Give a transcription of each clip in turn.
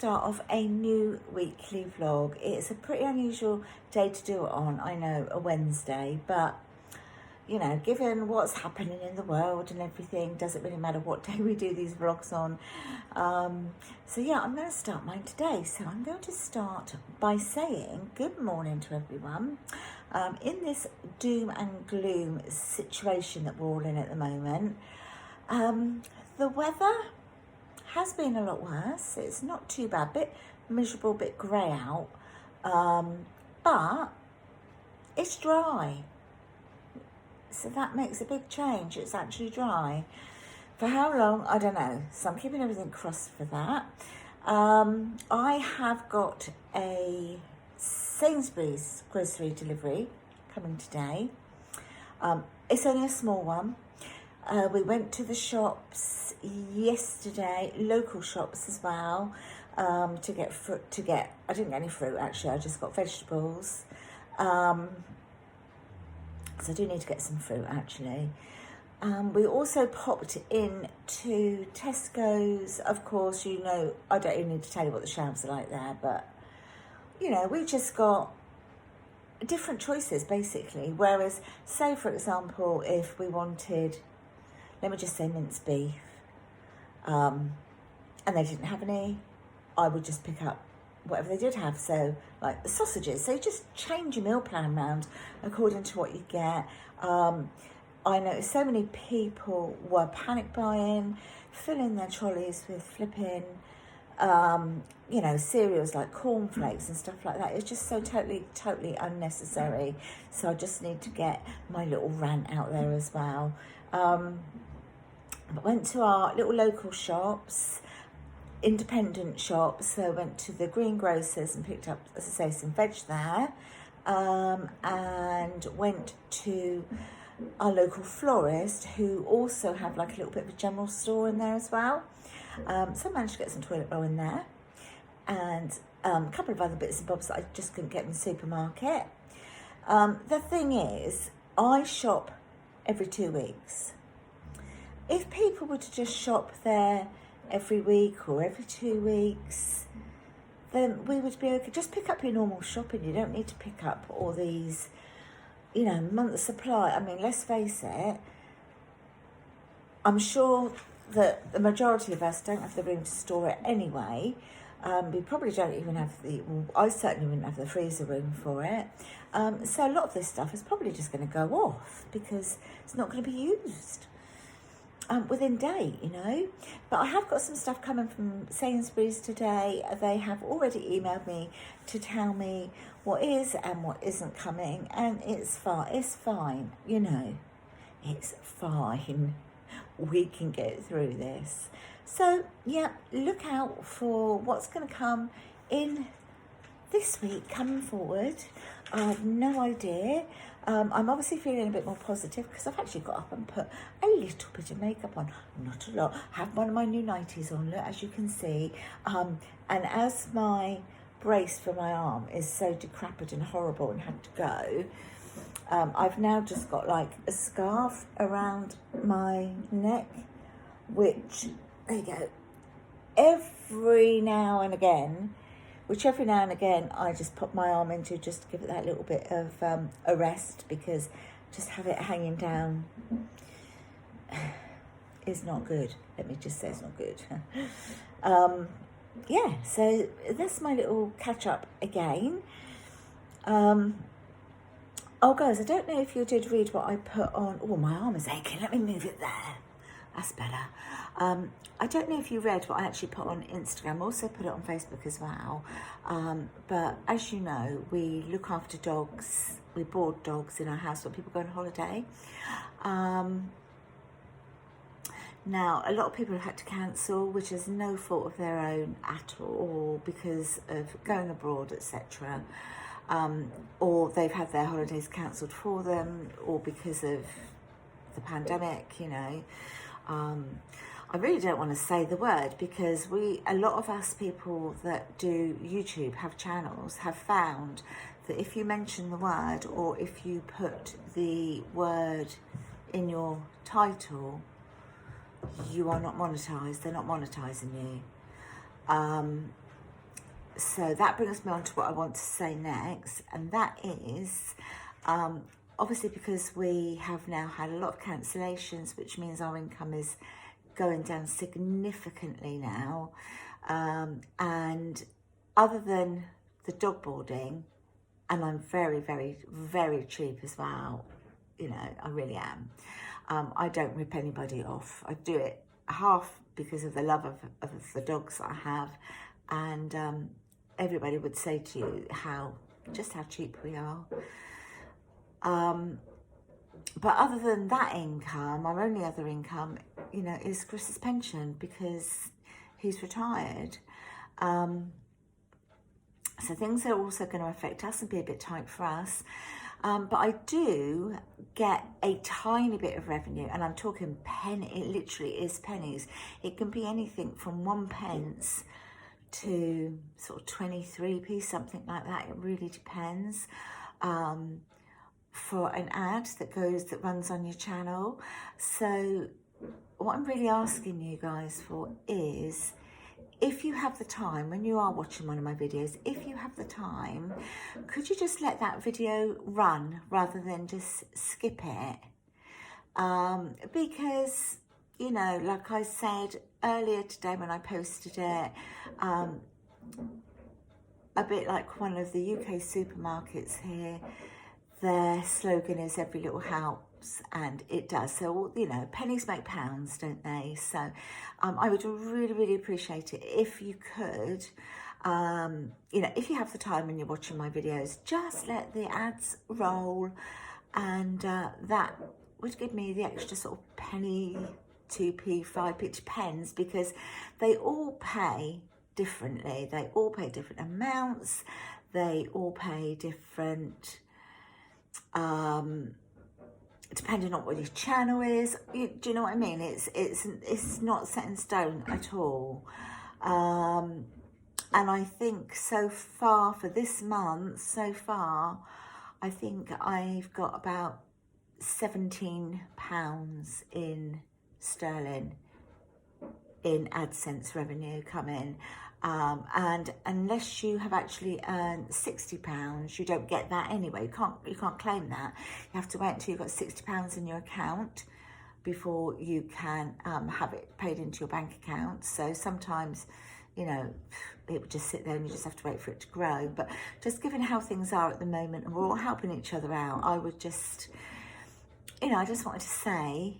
start off a new weekly vlog. It's a pretty unusual day to do it on, I know, a Wednesday, but you know, given what's happening in the world and everything, doesn't really matter what day we do these vlogs on. So yeah, I'm going to start mine today. So I'm going to start by saying good morning to everyone. In this doom and gloom situation that we're all in at the moment, the weather has been a lot worse. It's not too bad, bit miserable, bit grey out, but it's dry. So that makes a big change. It's actually dry. For how long? I don't know. So I'm keeping everything crossed for that. I have got a Sainsbury's grocery delivery coming today. It's only a small one. We went to the shops yesterday, local shops as well, to get fruit. I didn't get any fruit actually. I just got vegetables. So I do need to get some fruit actually. We also popped in to Tesco's. Of course, you know, I don't even need to tell you what the shelves are like there, but you know, we just got different choices basically. Whereas, say for example, if we wanted, let me just say minced beef, and they didn't have any, I would just pick up whatever they did have. So like the sausages, so you just change your meal plan around according to what you get. I noticed so many people were panic buying, filling their trolleys with flipping, you know, cereals like cornflakes and stuff like that. It's just so totally unnecessary. So I just need to get my little rant out there as well. I went to our little local shops, independent shops. So I went to the greengrocers and picked up, as I say, some veg there, and went to our local florist, who also have like a little bit of a general store in there as well. So I managed to get some toilet roll in there, and a couple of other bits and bobs that I just couldn't get in the supermarket. The thing is, I shop every 2 weeks. If people were to just shop there every week or every 2 weeks, then we would be okay. Just pick up your normal shopping. You don't need to pick up all these, you know, month's supply. I mean, let's face it, I'm sure that the majority of us don't have the room to store it anyway. We probably don't even have I certainly wouldn't have the freezer room for it. So a lot of this stuff is probably just going to go off because it's not going to be used within date, you know. But I have got some stuff coming from Sainsbury's today. They have already emailed me to tell me what is and what isn't coming, and it's fine, you know, it's fine. We can get through this. So yeah, look out for what's going to come in this week coming forward. I have no idea. I'm obviously feeling a bit more positive because I've actually got up and put a little bit of makeup on, not a lot. I have one of my new nighties on, look, as you can see. And as my brace for my arm is so decrepit and horrible and had to go, I've now just got like a scarf around my neck, which, there you go, every now and again I just put my arm into, just to give it that little bit of a rest, because just have it hanging down is not good. Let me just say it's not good. Yeah, so that's my little catch up again. Oh guys, I don't know if you did read what I put on. Oh, my arm is aching. Let me move it there. That's better. I don't know if you read what I actually put on Instagram. Also put it on Facebook as well. But as you know, we look after dogs. We board dogs in our house when people go on holiday. Now, a lot of people have had to cancel, which is no fault of their own at all, because of going abroad, etc. Or they've had their holidays cancelled for them, or because of the pandemic, you know. I really don't want to say the word, because a lot of us people that do YouTube, have channels, have found that if you mention the word, or if you put the word in your title, you are not monetized. They're not monetizing you. So that brings me on to what I want to say next, and that is obviously because we have now had a lot of cancellations, which means our income is going down significantly now, and other than the dog boarding, and I'm very, very, very cheap as well, you know, I really am. I don't rip anybody off. I do it half because of the love of the dogs I have, and everybody would say to you just how cheap we are. But other than that income, our only other income, you know, is Chris's pension, because he's retired. So things are also going to affect us and be a bit tight for us. But I do get a tiny bit of revenue, and I'm talking it literally is pennies. It can be anything from 1 pence to sort of 23p, something like that. It really depends. For an ad that runs on your channel. So what I'm really asking you guys for is, if you have the time, when you are watching one of my videos, if you have the time, could you just let that video run rather than just skip it? Because, you know, like I said earlier today when I posted it, a bit like one of the UK supermarkets here, their slogan is "every little helps," and it does. So, you know, pennies make pounds, don't they? So I would really, really appreciate it if you could, you know, if you have the time and you're watching my videos, just let the ads roll, and that would give me the extra sort of penny, 2p, 5p, it depends, because they all pay differently. They all pay different amounts. They all pay different, depending on what your channel is. Do you know what I mean? It's not set in stone at all. And I think so far for this month, I think I've got about £17 in sterling in AdSense revenue coming. And unless you have actually earned £60, you don't get that anyway. You can't claim that. You have to wait until you've got £60 in your account before you can have it paid into your bank account. So sometimes, you know, it would just sit there and you just have to wait for it to grow. But just given how things are at the moment, and we're all helping each other out, I would just, you know, I just wanted to say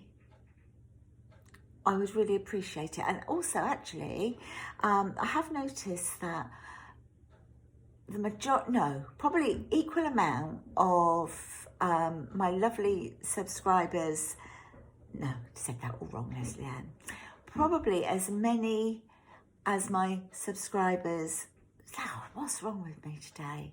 I would really appreciate it. And also, actually, I have noticed that probably equal amount of my lovely subscribers, no, I said that all wrong, Leslie Ann, probably as many as my subscribers, what's wrong with me today?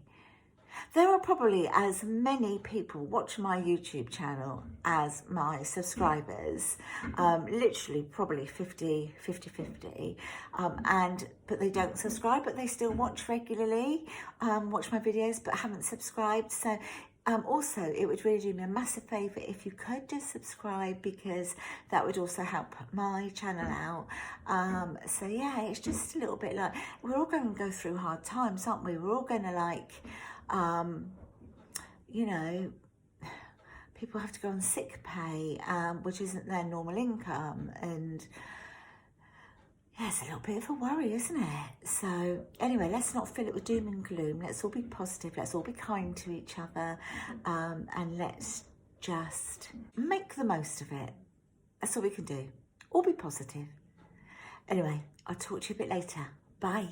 There are probably as many people watching my YouTube channel as my subscribers, literally probably 50-50, but they don't subscribe, but they still watch regularly, watch my videos, but haven't subscribed. So also, it would really do me a massive favour if you could just subscribe, because that would also help my channel out. So yeah, it's just a little bit like, we're all going to go through hard times, aren't we? We're all going to, like, you know, people have to go on sick pay, which isn't their normal income, and yeah, it's a little bit of a worry, isn't it? So anyway, let's not fill it with doom and gloom. Let's all be positive. Let's all be kind to each other, and let's just make the most of it. That's all we can do. All be positive. Anyway, I'll talk to you a bit later. Bye.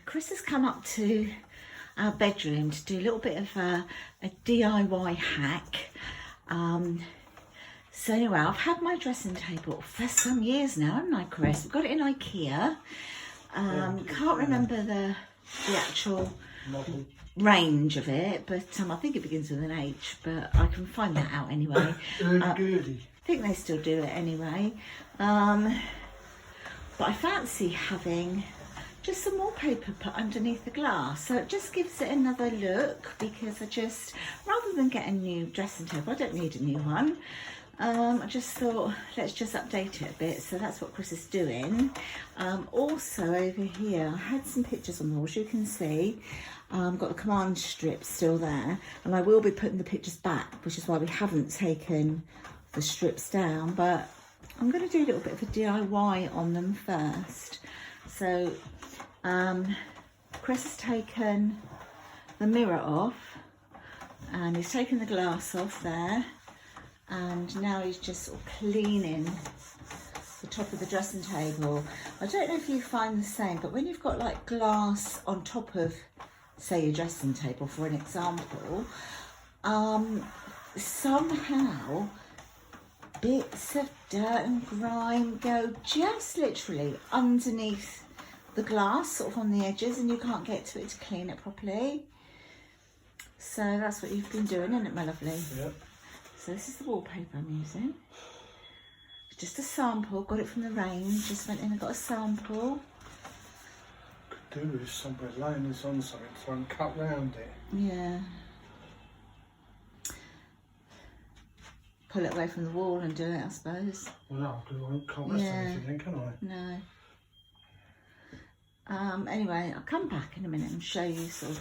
Chris has come up to our bedroom to do a little bit of a DIY hack. So anyway, I've had my dressing table for some years now, haven't I, Chris? We've got it in IKEA. Can't remember the actual range of it, but I think it begins with an H, but I can find that out anyway. I think they still do it anyway. But I fancy having just some wallpaper put underneath the glass, so it just gives it another look, because rather than get a new dressing table, I don't need a new one. I just thought, let's just update it a bit, so that's what Chris is doing. Also over here, I had some pictures on the wall, as you can see. Got the command strip still there, and I will be putting the pictures back, which is why we haven't taken the strips down, but I'm going to do a little bit of a DIY on them first. So Chris has taken the mirror off, and he's taken the glass off there, and now he's just sort of cleaning the top of the dressing table. I don't know if you find the same, but when you've got like glass on top of, say, your dressing table, for an example, somehow bits of dirt and grime go just literally underneath the glass, sort of on the edges, and you can't get to it to clean it properly. So that's what you've been doing, isn't it, my lovely? Yep. So this is the wallpaper I'm using. Just a sample, got it from the range, just went in and got a sample. Could do with somewhere laying this on something so I can cut round it. Yeah. Pull it away from the wall and do it, I suppose. Well, no, because I can't rest anything then, can I? No. Anyway, I'll come back in a minute and show you sort of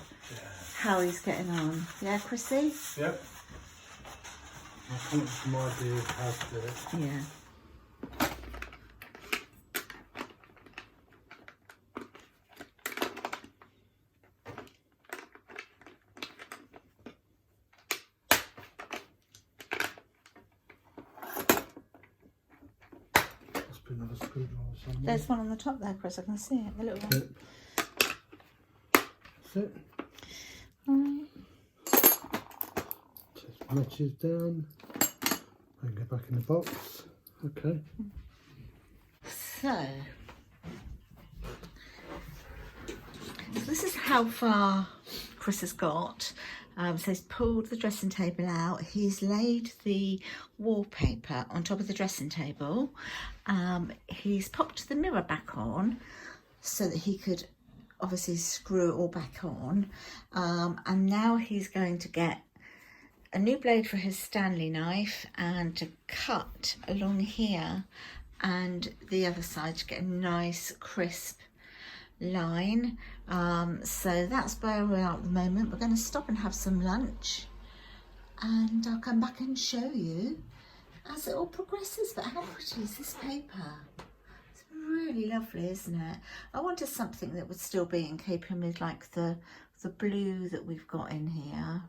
how he's getting on. Yeah, Chrissy? Yep. I'll come up with some idea of how to do it. Yeah. Must be another screwdriver somewhere. There's one on the top there, Chris, I can see it, the little one. Yep. That's it. Alright. Just matches down. And go back in the box. Okay. So this is how far Chris has got. So he's pulled the dressing table out. He's laid the wallpaper on top of the dressing table. He's popped the mirror back on so that he could obviously screw it all back on. And now he's going to get a new blade for his Stanley knife and to cut along here and the other side to get a nice crisp line. So that's where we're at the moment. We're going to stop and have some lunch, and I'll come back and show you as it all progresses. But how pretty is this paper? It's really lovely, isn't it? I wanted something that would still be in keeping with like the blue that we've got in here,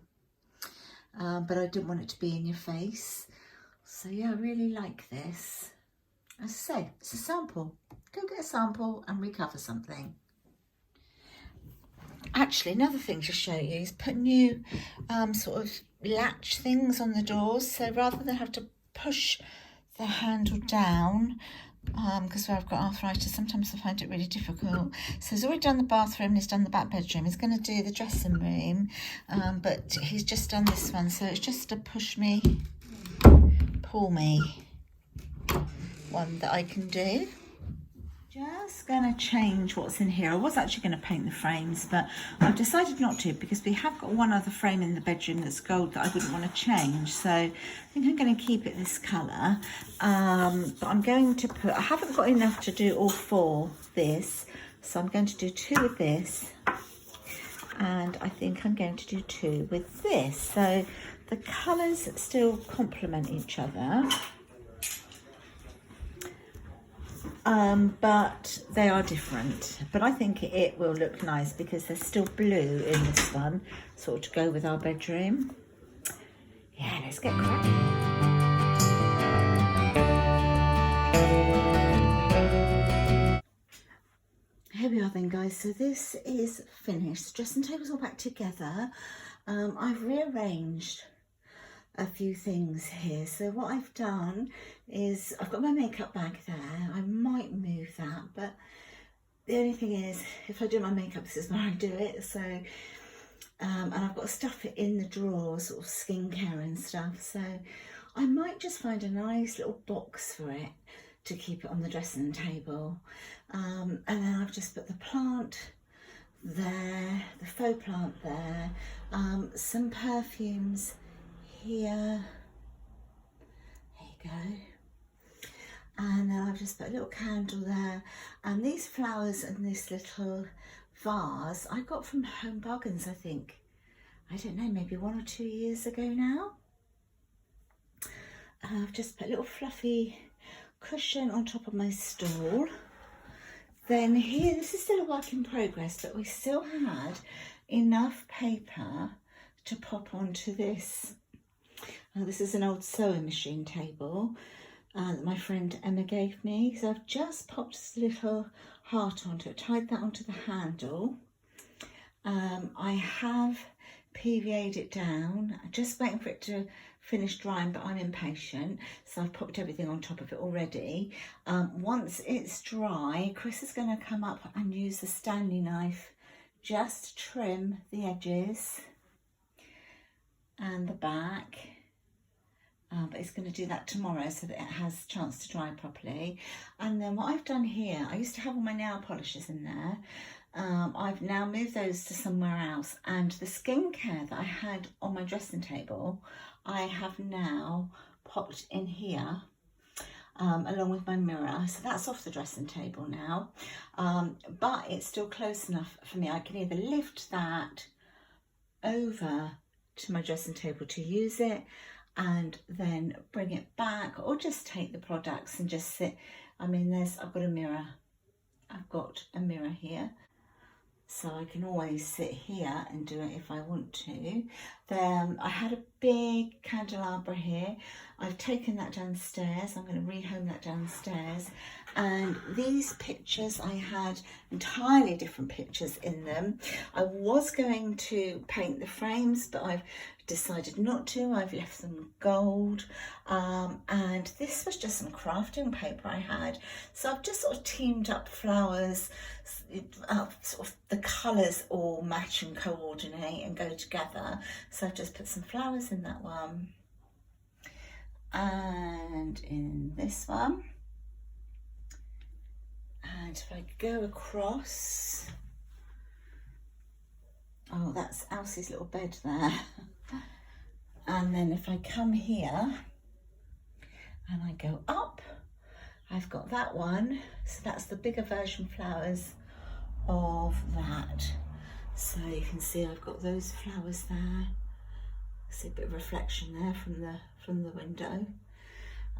but I didn't want it to be in your face. So yeah, I really like this. As I say, it's a sample. Go get a sample and recover something. Actually, another thing to show you is put new sort of latch things on the doors. So rather than have to push the handle down, because where I've got arthritis, sometimes I find it really difficult. So he's already done the bathroom and he's done the back bedroom. He's going to do the dressing room, but he's just done this one. So it's just a push me, pull me one that I can do. Just going to change what's in here. I was actually going to paint the frames, but I've decided not to because we have got one other frame in the bedroom that's gold that I wouldn't want to change. So I think I'm going to keep it this colour. But I'm going to put, I haven't got enough to do all 4 this. So I'm going to do 2 with this. And I think I'm going to do 2 with this. So the colours still complement each other. But they are different, but I think it will look nice because there's still blue in this one, sort of to go with our bedroom. Yeah, let's get cracking. Here we are then, guys. So this is finished. Dressing table's all back together. I've rearranged a few things here. So what I've done is I've got my makeup bag there. I might move that, but the only thing is if I do my makeup, this is where I do it. So and I've got stuff in the drawers, sort of skincare and stuff. So I might just find a nice little box for it to keep it on the dressing table. And then I've just put the plant there, the faux plant there, some perfumes here. There you go. And then I've just put a little candle there, and these flowers and this little vase I got from Home Bargains, I think. I don't know, maybe 1 or 2 years ago now. And I've just put a little fluffy cushion on top of my stool. Then here, this is still a work in progress, but we still had enough paper to pop onto this. This is an old sewing machine table that my friend Emma gave me. So I've just popped this little heart onto it, tied that onto the handle. I have PVA'd it down, just waiting for it to finish drying, but I'm impatient. So I've popped everything on top of it already. Once it's dry, Chris is going to come up and use the Stanley knife just to trim the edges and the back. But he's going to do that tomorrow so that it has a chance to dry properly. And then what I've done here, I used to have all my nail polishes in there. I've now moved those to somewhere else, and the skincare that I had on my dressing table, I have now popped in here along with my mirror. So that's off the dressing table now, but it's still close enough for me. I can either lift that over to my dressing table to use it and then bring it back, or just take the products and just sit. I mean, I've got a mirror. I've got a mirror here, so I can always sit here and do it if I want to. Then I had a big candelabra here. I've taken that downstairs. I'm going to rehome that downstairs. And these pictures, I had entirely different pictures in them. I was going to paint the frames, but I've decided not to. I've left them gold. And this was just some crafting paper I had. So I've just sort of teamed up flowers, sort of the colours all match and coordinate and go together. So I've just put some flowers in that one. And in this one. And if I go across, oh, that's Elsie's little bed there. And then if I come here and I go up, I've got that one. So that's the bigger version flowers of that. So you can see I've got those flowers there. See a bit of reflection there from the window.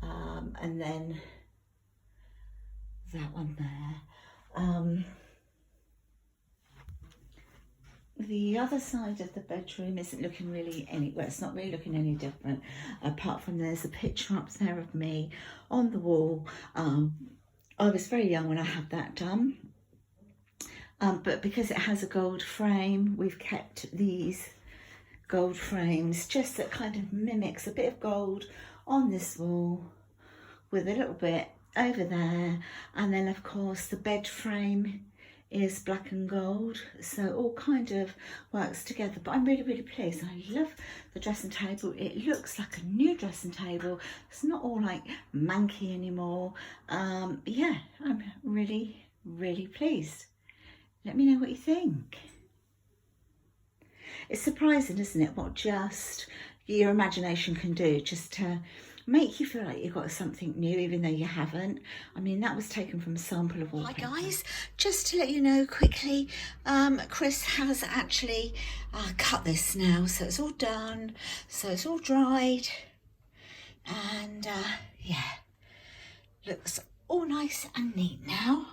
And then that one there. The other side of the bedroom isn't looking really well, it's not really looking any different, apart from there's a picture up there of me on the wall. I was very young when I had that done, but because it has a gold frame, we've kept these gold frames, just that kind of mimics a bit of gold on this wall with a little bit over there. And then of course the bed frame is black and gold, so all kind of works together. But I'm really, really pleased. I love the dressing table. It looks like a new dressing table. It's not all like manky anymore. Yeah, I'm really, really pleased. Let me know what you think. It's surprising, isn't it, what just your imagination can do, just to make you feel like you've got something new, even though you haven't. I mean, that was taken from a sample of wallpaper. Hi guys, just to let you know quickly, Chris has actually cut this now, so it's all done, so it's all dried, and yeah, looks all nice and neat now.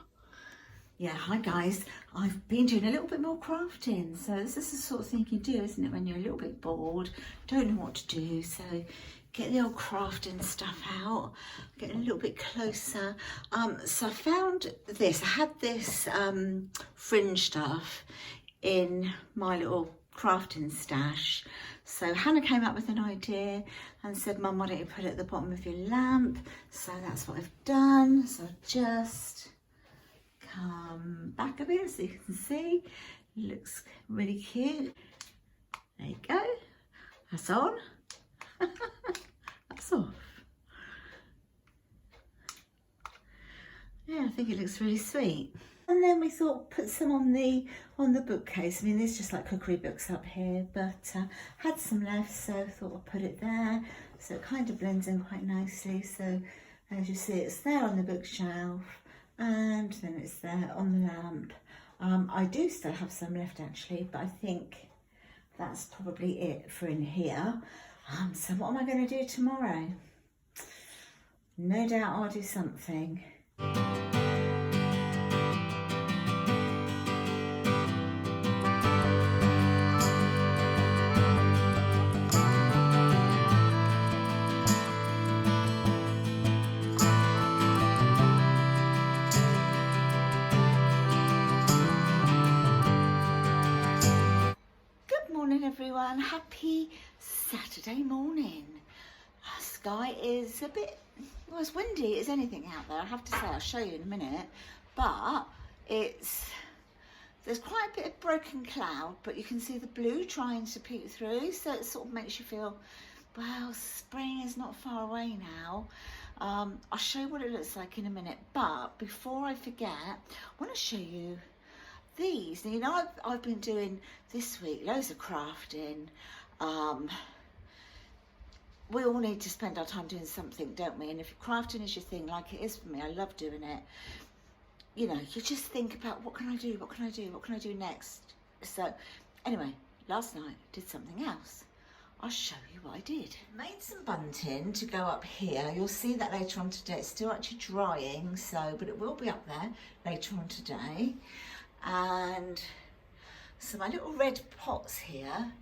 Yeah, hi guys. I've been doing a little bit more crafting. So this is the sort of thing you do, isn't it, when you're a little bit bored, don't know what to do. So get the old crafting stuff out, getting a little bit closer. So I found this. I had this fringe stuff in my little crafting stash. So Hannah came up with an idea and said, Mum, why don't you put it at the bottom of your lamp? So that's what I've done. So I've just come back a bit so you can see. It looks really cute. There you go. That's on. That's off. Yeah, I think it looks really sweet. And then we thought put some on the bookcase. I mean, there's just like cookery books up here, but had some left, so thought I'd put it there. So it kind of blends in quite nicely. So as you see, it's there on the bookshelf, and then it's there on the lamp. I do still have some left actually, but I think that's probably it for in here. So what am I going to do tomorrow? No doubt I'll do something. Everyone, happy Saturday morning. Sky is a bit, well, it's windy as anything out there, I have to say. I'll show you in a minute, but there's quite a bit of broken cloud, but you can see the blue trying to peek through, so it sort of makes you feel, well, spring is not far away now. I'll show you what it looks like in a minute, but before I forget, I want to show you these. Now, you know, I've been doing this week loads of crafting. We all need to spend our time doing something, don't we? And if crafting is your thing, like it is for me, I love doing it. You know, you just think about what can I do, what can I do, what can I do next? So anyway, last night I did something else. I'll show you what I did. Made some bunting to go up here. You'll see that later on today. It's still actually drying, so, but it will be up there later on today. And so my little red pots here,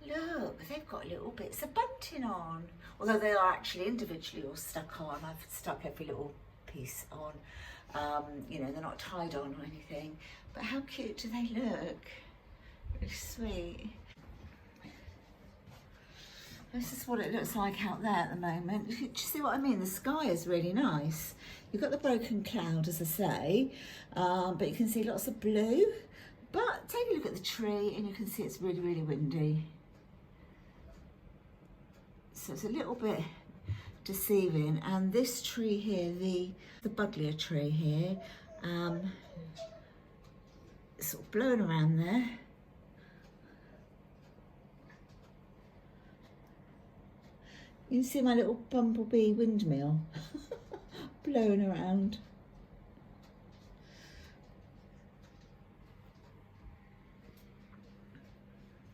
look, they've got little bits of bunting on, although they are actually individually all stuck on. I've stuck every little piece on. You know, they're not tied on or anything, but how cute do they look? Really sweet. This is what it looks like out there at the moment. Do you see what I mean? The sky is really nice. You've got the broken cloud, as I say, but you can see lots of blue. But take a look at the tree and you can see it's really, really windy. So it's a little bit deceiving. And this tree here, the buddleia tree here, it's sort of blowing around there. You can see my little bumblebee windmill blowing around.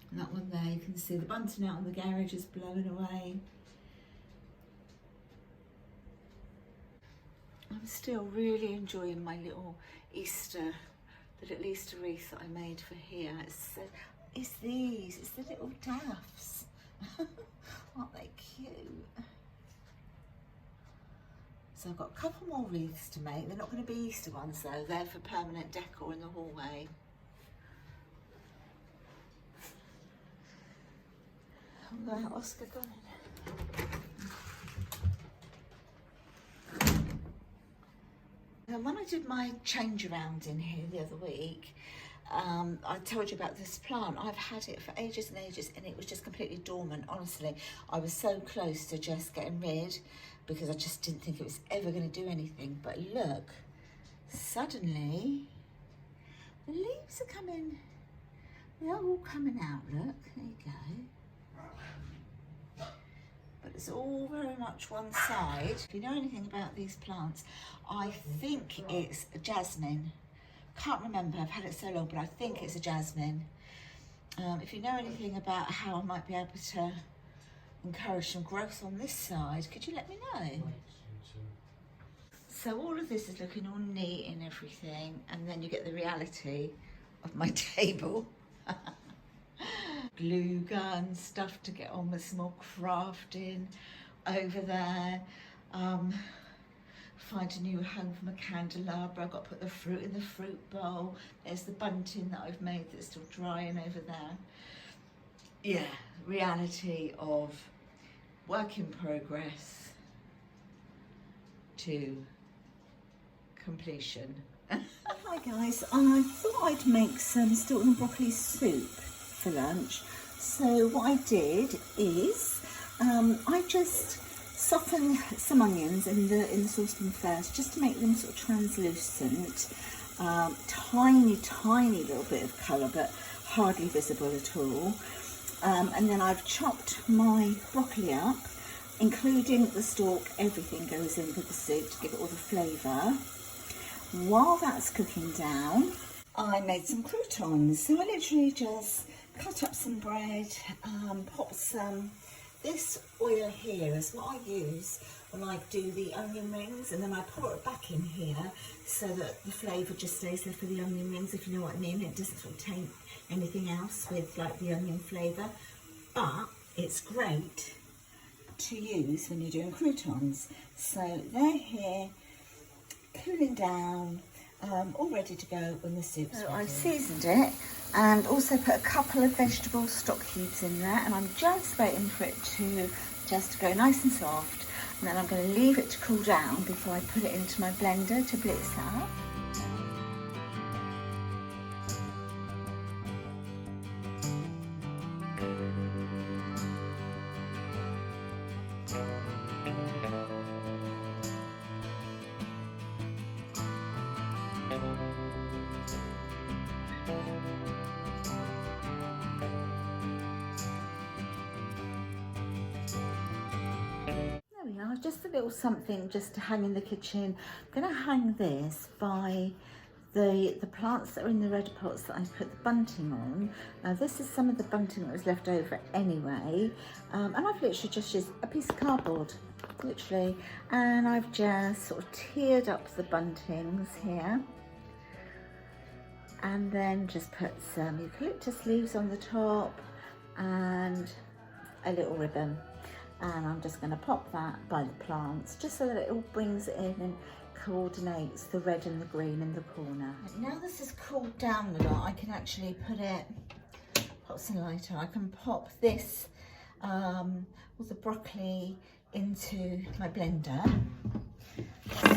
And that one there, you can see the bunting out on the garage is blowing away. I'm still really enjoying my little Easter, the little Easter wreath that I made for here. It's the little daffs. Aren't they cute? So I've got a couple more wreaths to make. They're not going to be Easter ones though, they're for permanent decor in the hallway. Where's Oscar gone? And when I did my change around in here the other week, I told you about this plant. I've had it for ages and ages and it was just completely dormant, honestly. I was so close to just getting rid because I just didn't think it was ever going to do anything. But look, suddenly the leaves are coming, they're all coming out, look, there you go. But it's all very much one side. If you know anything about these plants, I think it's a jasmine. Can't remember, I've had it so long, but I think it's a jasmine. If you know anything about how I might be able to encourage some growth on this side, could you let me know? So all of this is looking all neat and everything, and then you get the reality of my table. Glue gun, stuff to get on with some more crafting over there. Find a new home for my candelabra. I've got to put the fruit in the fruit bowl. There's the bunting that I've made that's still drying over there. Yeah, reality of work in progress to completion. Hi guys, I thought I'd make some Stilton and Broccoli Soup for lunch. So what I did is I just softened some onions in the saucepan first, just to make them sort of translucent. Tiny little bit of colour, but hardly visible at all. And then I've chopped my broccoli up, including the stalk. Everything goes in with the soup to give it all the flavour. While that's cooking down, I made some croutons. So I literally just cut up some bread, popped some. This oil here is what I use when I do the onion rings, and then I pour it back in here so that the flavour just stays there for the onion rings, if you know what I mean. It doesn't sort of taint anything else with like the onion flavour, but it's great to use when you're doing croutons. So they're here, cooling down, all ready to go when the soup's ready. I've seasoned it and also put a couple of vegetable stock cubes in there, and I'm just waiting for it to just go nice and soft, and then I'm going to leave it to cool down before I put it into my blender to blitz that up. Just a little something just to hang in the kitchen. I'm going to hang this by the plants that are in the red pots that I put the bunting on. This is some of the bunting that was left over anyway, and I've literally just used a piece of cardboard, literally, and I've just sort of tiered up the buntings here, and then just put some eucalyptus leaves on the top and a little ribbon. And I'm just going to pop that by the plants just so that it all brings it in and coordinates the red and the green in the corner. Now this has cooled down a lot, I can actually pop some light on. I can pop this with the broccoli into my blender.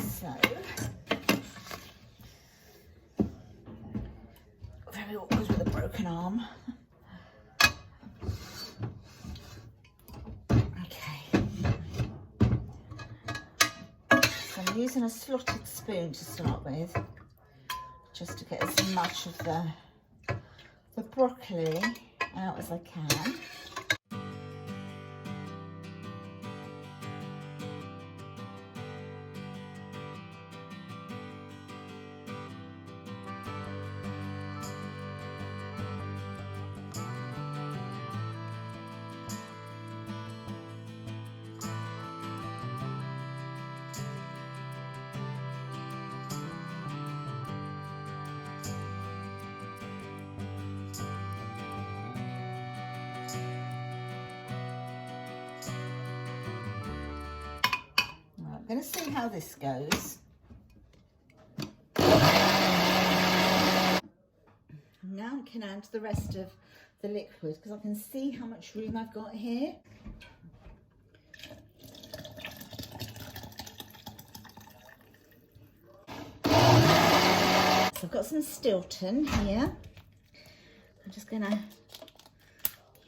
So very awkward with a broken arm. I'm using a slotted spoon to start with, just to get as much of the broccoli out as I can. I'm going to see how this goes. Now I can add the rest of the liquid because I can see how much room I've got here. So I've got some Stilton here. I'm just going to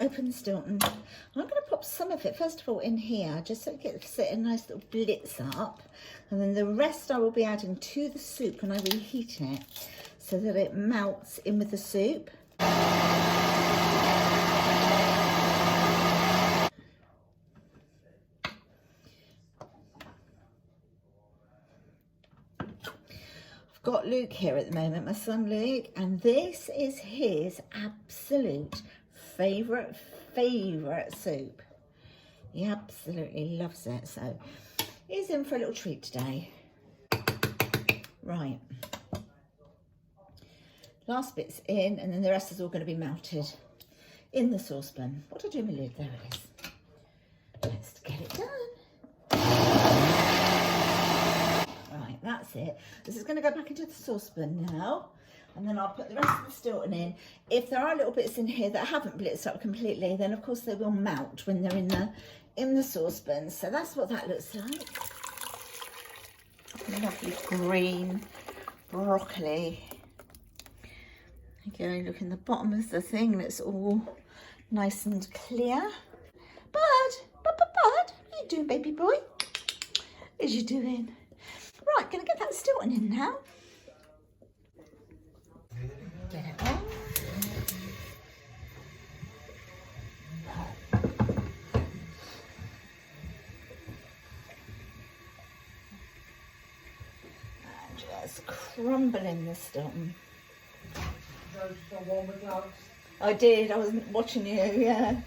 open the Stilton. I'm going to pop some of it, first of all, in here, just so it gets a nice little blitz up. And then the rest I will be adding to the soup when I reheat it, so that it melts in with the soup. I've got Luke here at the moment, my son Luke, and this is his absolute favourite soup. He absolutely loves it, so he's in for a little treat today. Right. Last bit's in, and then the rest is all going to be melted in the saucepan. What do I do with my lid? There it is. Let's get it done. Right, that's it. This is going to go back into the saucepan now, and then I'll put the rest of the Stilton in. If there are little bits in here that haven't blitzed up completely, then of course they will melt when they're in the saucepan. So that's what that looks like. Lovely green broccoli. Again, look in the bottom of the thing, and it's all nice and clear. Bud, what are you doing, baby boy? What is you doing? Right, gonna get that Stilton in now. Get it on. And just crumbling the Stilton. I did, I was watching you, yeah.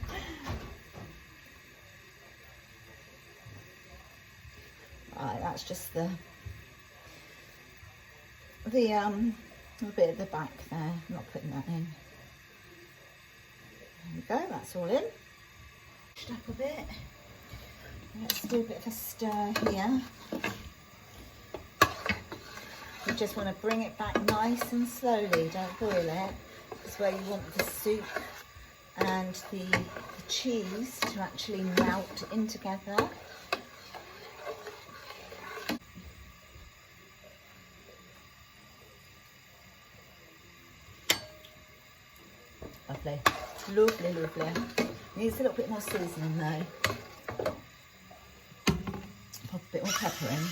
Right, that's just the bit at the back there. I'm not putting that in. There we go, that's all in. Pushed up a bit. Let's do a bit of a stir here. You just want to bring it back nice and slowly, don't boil it. It's where you want the soup and the cheese to actually melt in together. Lovely, lovely, lovely. Needs a little bit more seasoning though. Pop a bit more pepper in.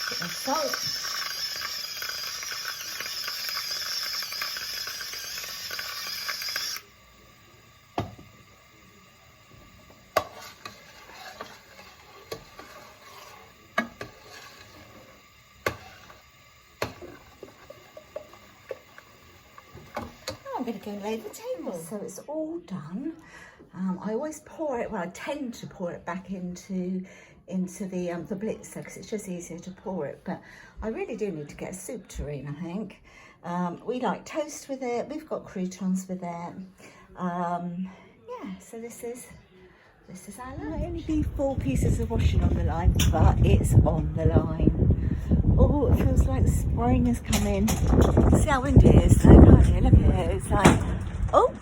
Bit more salt. I'm going to go and lay the table. So it's all done. I always pour it, well, I tend to pour it back into the blitzer because it's just easier to pour it, but I really do need to get a soup tureen, I think. We like toast with it, we've got croutons with it. Yeah, so this is our lunch. Might only be 4 pieces of washing on the line, but it's on the line. Oh, it feels like spring has come in. See how windy it is though, can't you? Look at it, it's like, oh!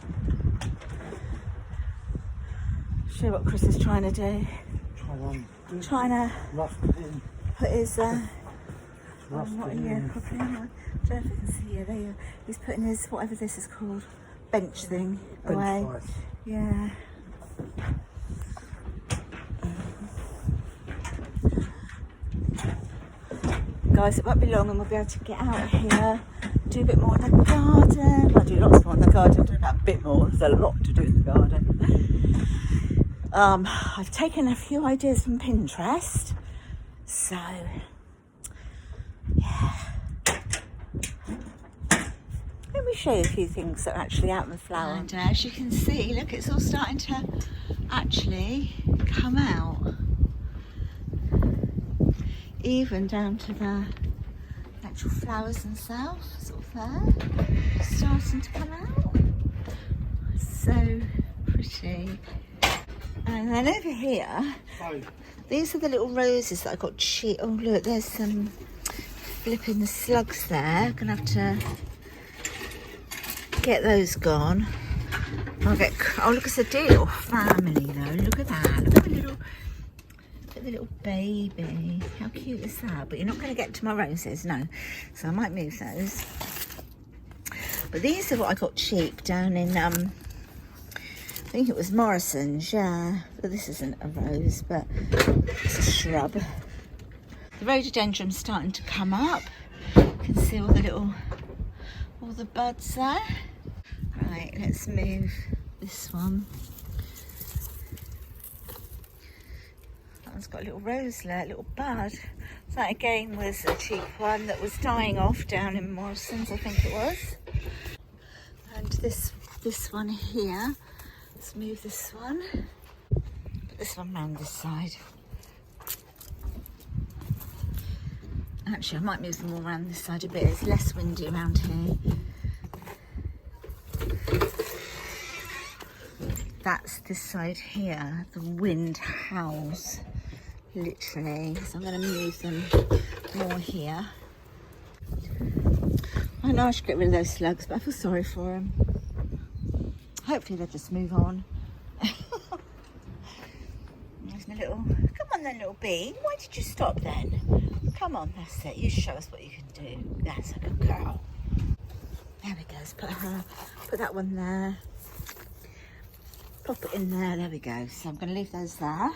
Show what Chris is trying to do. Trying to put his, not in here properly. I don't know if you can see it, there you go. He's putting his, whatever this is called, bench thing away. Yeah. Guys, it won't be long and we'll be able to get out here, do a bit more in the garden. I do lots more in the garden, do a bit more, there's a lot to do in the garden. I've taken a few ideas from Pinterest, so yeah. Let me show you a few things that are actually out in the flower. And as you can see, look, it's all starting to actually come out. Even down to the actual flowers themselves, sort of there, starting to come out. So pretty. And then over here, these are the little roses that I got cheap. Oh look, there's some flipping the slugs there. Gonna have to get those gone. Oh look, it's a deal family though. Look at that. Look at the a little baby. How cute is that? But you're not going to get to my roses, no. So I might move those. But these are what I got cheap down in, I think it was Morrison's, yeah. But this isn't a rose, but it's a shrub. The rhododendron's starting to come up. You can see all the buds there. Right, let's move this one. That one's got a little roselet, a little bud. That again was a cheap one that was dying off down in Morrison's, I think it was. And this one here, let's move this one. Put this one round this side. Actually, I might move them all around this side a bit. It's less windy around here. That's this side here. The wind howls, literally. So I'm going to move them more here. I know I should get rid of those slugs, but I feel sorry for them. Hopefully they'll just move on. There's my little... Come on then, little bee. Why did you stop then? Come on, that's it. You show us what you can do. That's a good girl. There we go. Let's put that one there. Pop it in there. There we go. So I'm going to leave those there.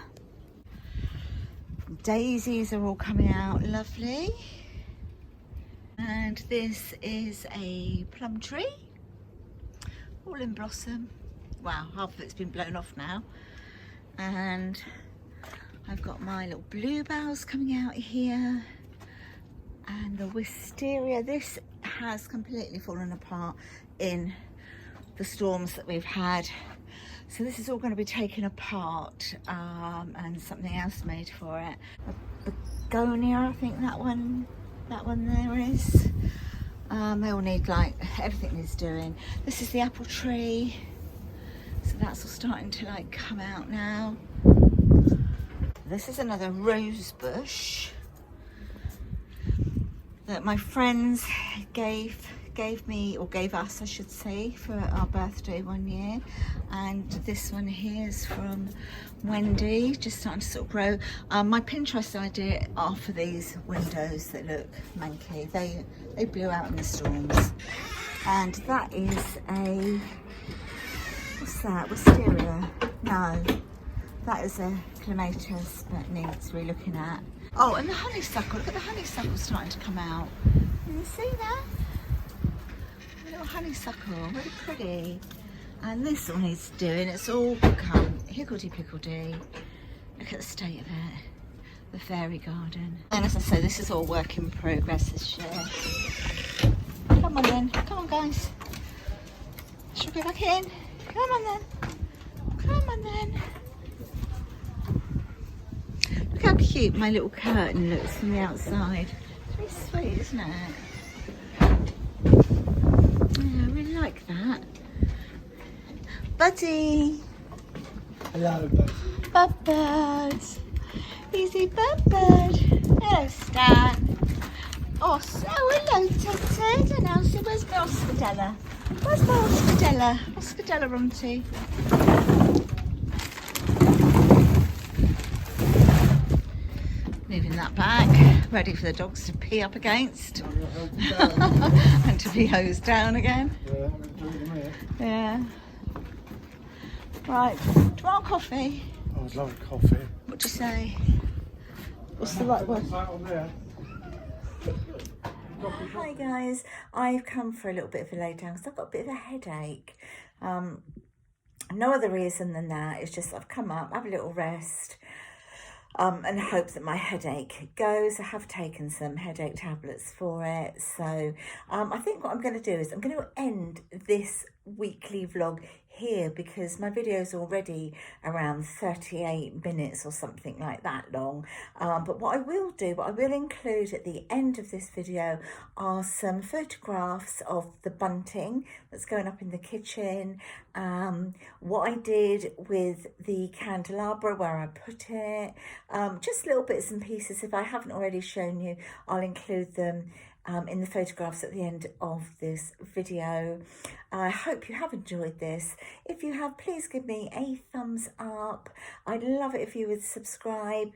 Daisies are all coming out. Lovely. And this is a plum tree. All in blossom. Wow, half of it's been blown off now. And I've got my little bluebells coming out here. And the wisteria. This has completely fallen apart in the storms that we've had. So this is all going to be taken apart and something else made for it. A begonia, I think that one there is. They all need, like, everything needs doing. This is the apple tree. So that's all starting to, like, come out now. This is another rose bush that my friends gave me, or gave us I should say, for our birthday one year. And this one here is from Wendy, just starting to sort of grow. My Pinterest idea are for these windows that look manky. They blew out in the storms. And that is a, what's that, wisteria? No, that is a clematis that needs re-looking at. Oh, and the honeysuckle, look at the honeysuckle starting to come out. Can you see that? A little honeysuckle, really pretty. And this all needs doing, it's all become higgledy-piggledy. Look at the state of it, the fairy garden. And as I say, this is all work in progress this year. Come on then, come on guys. Should we go back in? Come on then, come on then. Look how cute my little curtain looks from the outside. It's really sweet, isn't it? Yeah, I really like that. Buddy! Hello, Buddy. Bud. Easy Bud. Hello, Stan. Oh, so hello, Ted. And Elsie, where's my Ospedella? Where's my Ospedella? Ospedella Runty. Moving that back, ready for the dogs to pee up against. And to be hosed down again. Yeah, I'm going to do it in a minute. Yeah. Right, do you want coffee? I would love a coffee. What do you say? What's the right one? That on there. Hi guys, I've come for a little bit of a lay down because I've got a bit of a headache. No other reason than that. It's just I've come up, have a little rest, and hope that my headache goes. I have taken some headache tablets for it. So I think what I'm going to do is I'm going to end this weekly vlog here because my video is already around 38 minutes or something like that long. But what I will include at the end of this video are some photographs of the bunting that's going up in the kitchen, what I did with the candelabra, where I put it, just little bits and pieces. If I haven't already shown you, I'll include them in the photographs at the end of this video. I hope you have enjoyed this. If you have, please give me a thumbs up. I'd love it if you would subscribe.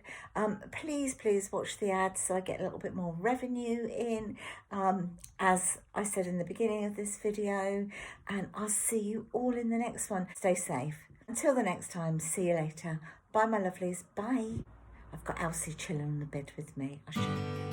Please watch the ads so I get a little bit more revenue in, as I said in the beginning of this video, and I'll see you all in the next one. Stay safe. Until the next time, see you later. Bye, my lovelies. Bye. I've got Elsie chilling on the bed with me. I'll show you.